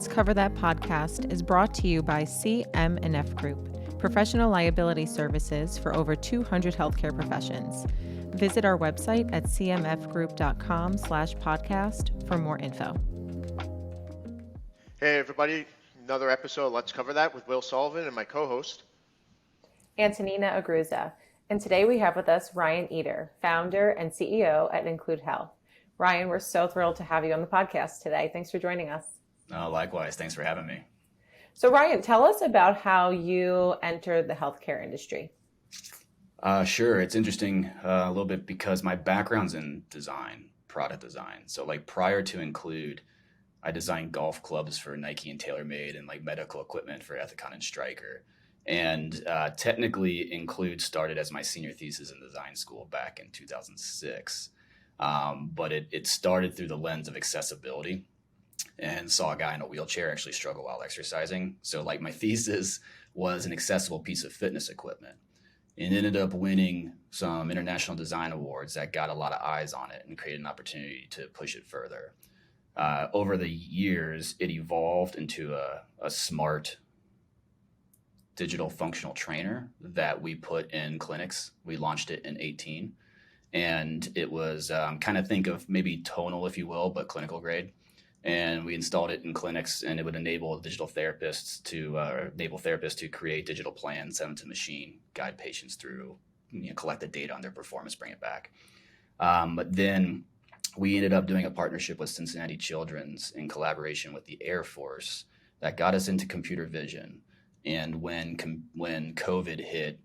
Let's Cover That podcast is brought to you by CM&F Group, professional liability services for over 200 healthcare professions. Visit our website at cmfgroup.com/podcast for more info. Hey everybody, another episode of Let's Cover That with Will Sullivan and my co-host. Antonina Agruza. And today we have with us Ryan Eder, founder and CEO at IncludeHealth. Ryan, we're so thrilled to have you on the podcast today. Thanks for joining us. Likewise. Thanks for having me. So Ryan, tell us about how you entered the healthcare industry. Sure. It's interesting a little bit because my background's in design, product design. So prior to Include, I designed golf clubs for Nike and TaylorMade and medical equipment for Ethicon and Stryker. And technically Include started as my senior thesis in design school back in 2006. But it started through the lens of accessibility and saw a guy in a wheelchair actually struggle while exercising. So my thesis was an accessible piece of fitness equipment, and ended up winning some international design awards that got a lot of eyes on it and created an opportunity to push it further. Over the years, it evolved into a smart digital functional trainer that we put in clinics. We launched it in 2018, and it was kind of think of maybe tonal, if you will, but clinical grade. And we installed it in clinics, and it would enable therapists to create digital plans, send them to machine, guide patients through, collect the data on their performance, bring it back. But then we ended up doing a partnership with Cincinnati Children's in collaboration with the Air Force that got us into computer vision. And when COVID hit,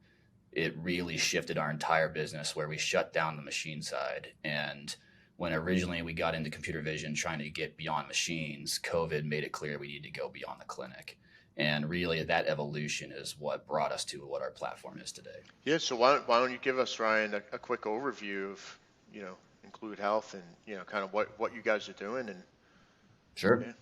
it really shifted our entire business, where we shut down the machine side. And when originally we got into computer vision trying to get beyond machines, COVID made it clear we needed to go beyond the clinic. And really that evolution is what brought us to what our platform is today. Yeah, so why don't you give us, Ryan, a quick overview of, IncludeHealth and, kind of what you guys are doing. And Sure. Yeah.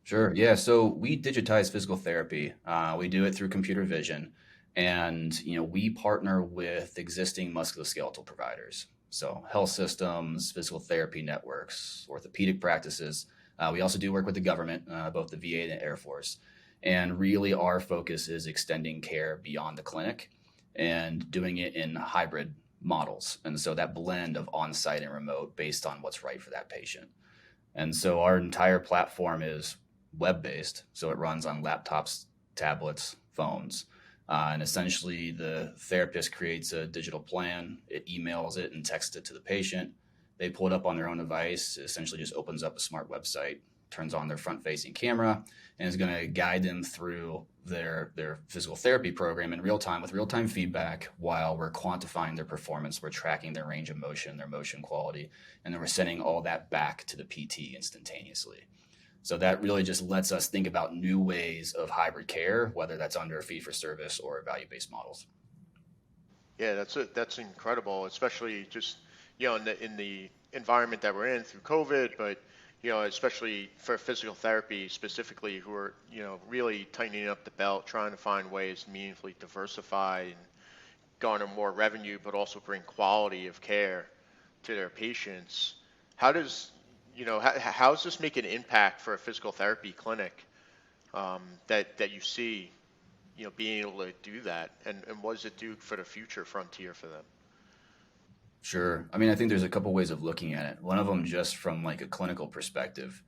Sure. Yeah. So we digitize physical therapy. We do it through computer vision. And, we partner with existing musculoskeletal providers. So health systems, physical therapy networks, orthopedic practices. We also do work with the government, both the VA and the Air Force. And really our focus is extending care beyond the clinic and doing it in hybrid models. And so that blend of on-site and remote based on what's right for that patient. And so our entire platform is web-based. So it runs on laptops, tablets, phones. And essentially the therapist creates a digital plan, it emails it and texts it to the patient. They pull it up on their own device. It essentially just opens up a smart website, turns on their front-facing camera, and is going to guide them through their physical therapy program in real time with real-time feedback while we're quantifying their performance. We're tracking their range of motion, their motion quality, and then we're sending all that back to the PT instantaneously. So that really just lets us think about new ways of hybrid care, whether that's under fee-for-service or value-based models. Yeah, that's incredible, especially just, in the environment that we're in through COVID, but, especially for physical therapy specifically, who are, really tightening up the belt, trying to find ways to meaningfully diversify and garner more revenue, but also bring quality of care to their patients. How does does this make an impact for a physical therapy clinic that you see, being able to do that? And what does it do for the future frontier for them? Sure. I think there's a couple ways of looking at it. One of them just from a clinical perspective.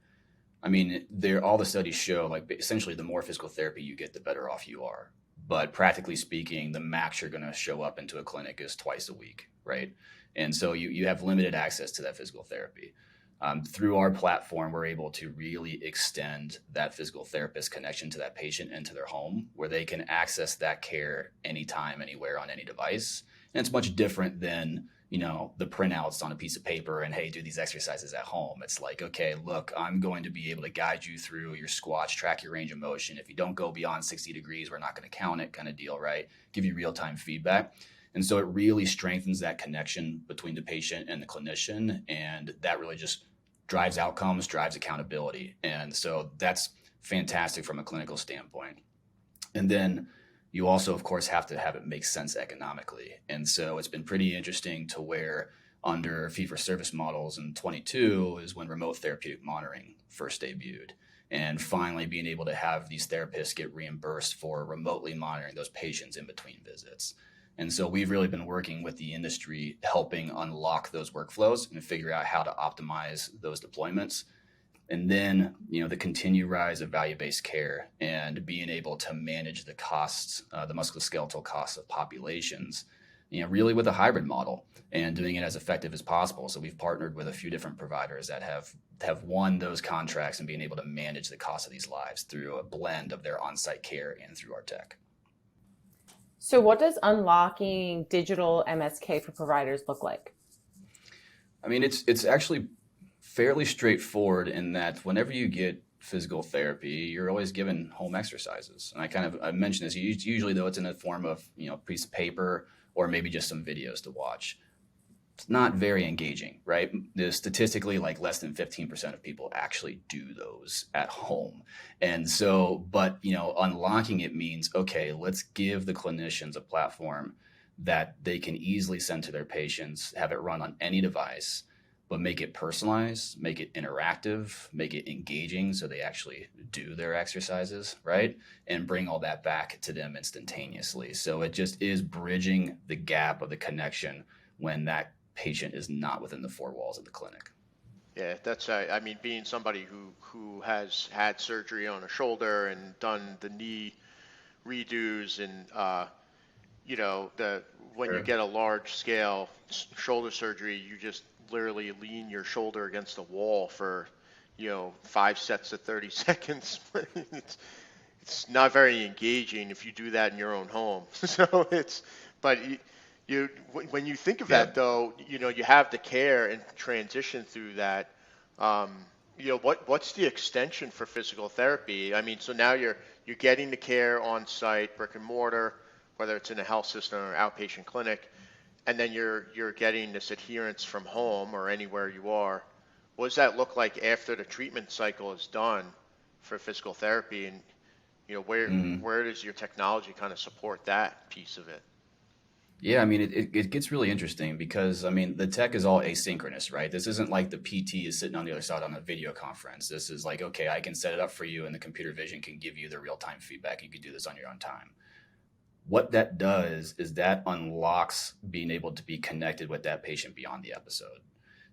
All the studies show essentially the more physical therapy you get, the better off you are. But practically speaking, the max you're going to show up into a clinic is twice a week, right? And so you have limited access to that physical therapy. Through our platform, we're able to really extend that physical therapist connection to that patient into their home, where they can access that care anytime, anywhere, on any device. And it's much different than, the printouts on a piece of paper and, hey, do these exercises at home. It's okay, look, I'm going to be able to guide you through your squats, track your range of motion. If you don't go beyond 60 degrees, we're not going to count it, kind of deal, right? Give you real-time feedback. And so it really strengthens that connection between the patient and the clinician. And that really just drives outcomes, drives accountability. And so that's fantastic from a clinical standpoint. And then you also, of course, have to have it make sense economically. And so it's been pretty interesting to where under fee-for-service models in 22 is when remote therapeutic monitoring first debuted. and finally being able to have these therapists get reimbursed for remotely monitoring those patients in between visits. And so we've really been working with the industry, helping unlock those workflows and figure out how to optimize those deployments. And then, the continued rise of value-based care and being able to manage the costs, the musculoskeletal costs of populations, really with a hybrid model and doing it as effective as possible. So we've partnered with a few different providers that have won those contracts and being able to manage the cost of these lives through a blend of their on-site care and through our tech. So what does unlocking digital MSK for providers look like? I mean, it's actually fairly straightforward in that whenever you get physical therapy, you're always given home exercises. And I mentioned this, usually though it's in the form of, a piece of paper or maybe just some videos to watch. It's not very engaging, right? There's statistically like less than 15% of people actually do those at home. And so, but, unlocking it means, okay, let's give the clinicians a platform that they can easily send to their patients, have it run on any device, but make it personalized, make it interactive, make it engaging so they actually do their exercises, right? And bring all that back to them instantaneously. So it just is bridging the gap of the connection when that patient is not within the four walls of the clinic. Yeah, that's, I mean, being somebody who has had surgery on a shoulder and done the knee redos and, when you get a large scale shoulder surgery, you just literally lean your shoulder against the wall for, 5 sets of 30 seconds. It's not very engaging if you do that in your own home. So but when you think of that though, you have the care and transition through that. What's the extension for physical therapy? I mean, so now you're getting the care on site, brick and mortar, whether it's in a health system or outpatient clinic, and then you're getting this adherence from home or anywhere you are. What does that look like after the treatment cycle is done for physical therapy? And where does your technology kind of support that piece of it? Yeah, I mean, it gets really interesting because, I mean, the tech is all asynchronous, right? This isn't like the PT is sitting on the other side on a video conference. This is like, okay, I can set it up for you and the computer vision can give you the real-time feedback. You can do this on your own time. What that does is that unlocks being able to be connected with that patient beyond the episode.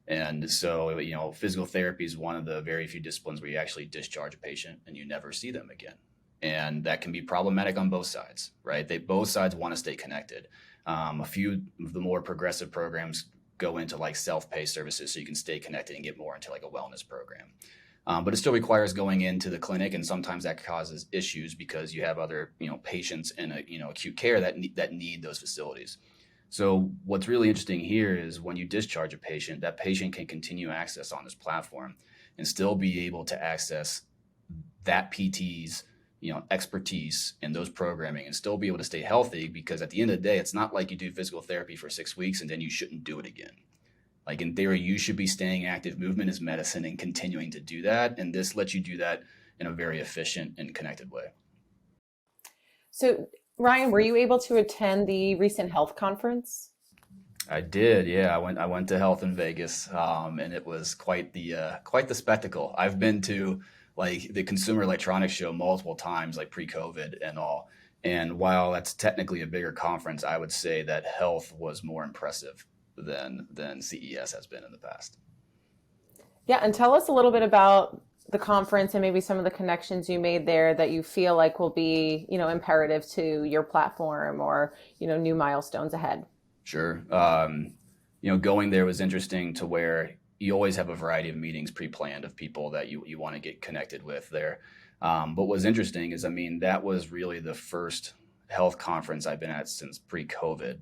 And so, physical therapy is one of the very few disciplines where you actually discharge a patient and you never see them again. And that can be problematic on both sides, right? Both sides want to stay connected. A few of the more progressive programs go into like self-pay services so you can stay connected and get more into like a wellness program. But it still requires going into the clinic, and sometimes that causes issues because you have other, patients in acute care that need those facilities. So what's really interesting here is when you discharge a patient, that patient can continue access on this platform and still be able to access that PT's, expertise in those programming and still be able to stay healthy, because at the end of the day, it's not like you do physical therapy for 6 weeks and then you shouldn't do it again. Like in theory, you should be staying active. Movement is medicine and continuing to do that. And this lets you do that in a very efficient and connected way. So Ryan, were you able to attend the recent health conference? I did. Yeah. I went to Health in Vegas, and it was quite the spectacle. I've been to like the Consumer Electronics Show multiple times, like pre-COVID and all. And while that's technically a bigger conference, I would say that Health was more impressive than CES has been in the past. Yeah, and tell us a little bit about the conference and maybe some of the connections you made there that you feel like will be, imperative to your platform or, new milestones ahead. Sure. Going there was interesting to where you always have a variety of meetings pre-planned of people that you want to get connected with there. But what's interesting is, that was really the first health conference I've been at since pre-COVID.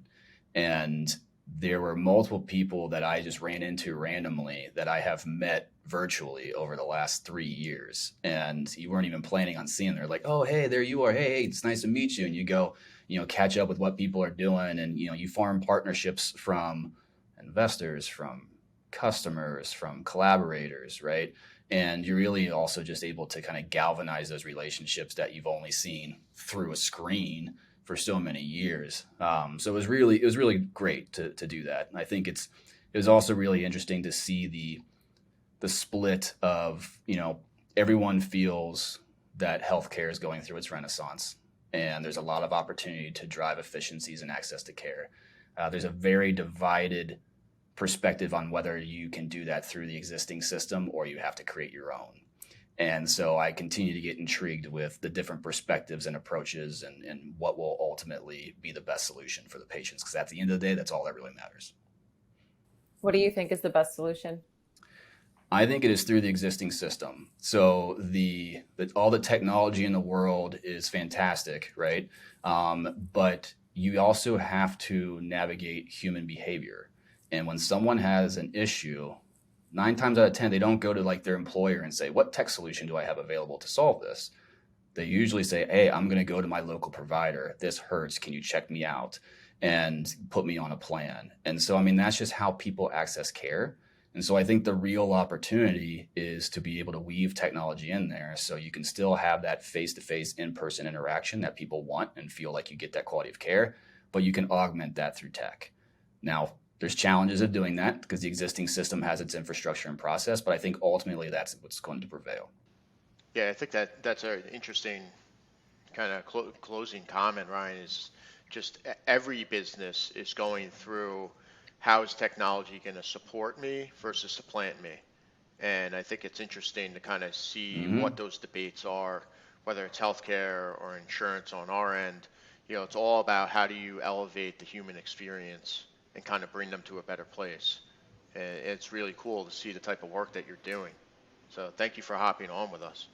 And there were multiple people that I just ran into randomly that I have met virtually over the last 3 years. And you weren't even planning on seeing them. They're like, oh, hey, there you are. Hey, it's nice to meet you. And you go, catch up with what people are doing. And, you form partnerships from investors, from customers, from collaborators, right? And you're really also just able to kind of galvanize those relationships that you've only seen through a screen for so many years. So it was really great to do that. And I think it was also really interesting to see the split of, everyone feels that healthcare is going through its renaissance, and there's a lot of opportunity to drive efficiencies and access to care. There's a very divided perspective on whether you can do that through the existing system or you have to create your own. And so I continue to get intrigued with the different perspectives and approaches and what will ultimately be the best solution for the patients. Because at the end of the day, that's all that really matters. What do you think is the best solution? I think it is through the existing system. So all the technology in the world is fantastic, right? But you also have to navigate human behavior. And when someone has an issue, 9 times out of 10, they don't go to like their employer and say, what tech solution do I have available to solve this? They usually say, hey, I'm going to go to my local provider. This hurts. Can you check me out and put me on a plan? And so, I mean, that's just how people access care. And so I think the real opportunity is to be able to weave technology in there so you can still have that face-to-face in-person interaction that people want and feel like you get that quality of care, but you can augment that through tech. Now, there's challenges of doing that because the existing system has its infrastructure and process, but I think ultimately that's what's going to prevail. Yeah, I think that's an interesting kind of closing comment, Ryan, is just every business is going through how is technology going to support me versus supplant me. And I think it's interesting to kind of see what those debates are, whether it's healthcare or insurance on our end. It's all about how do you elevate the human experience and kind of bring them to a better place. And it's really cool to see the type of work that you're doing. So thank you for hopping on with us.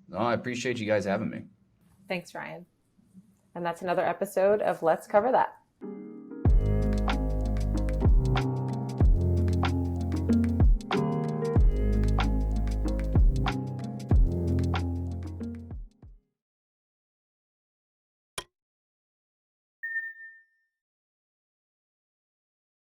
No, I appreciate you guys having me. Thanks, Ryan. And that's another episode of Let's Cover That.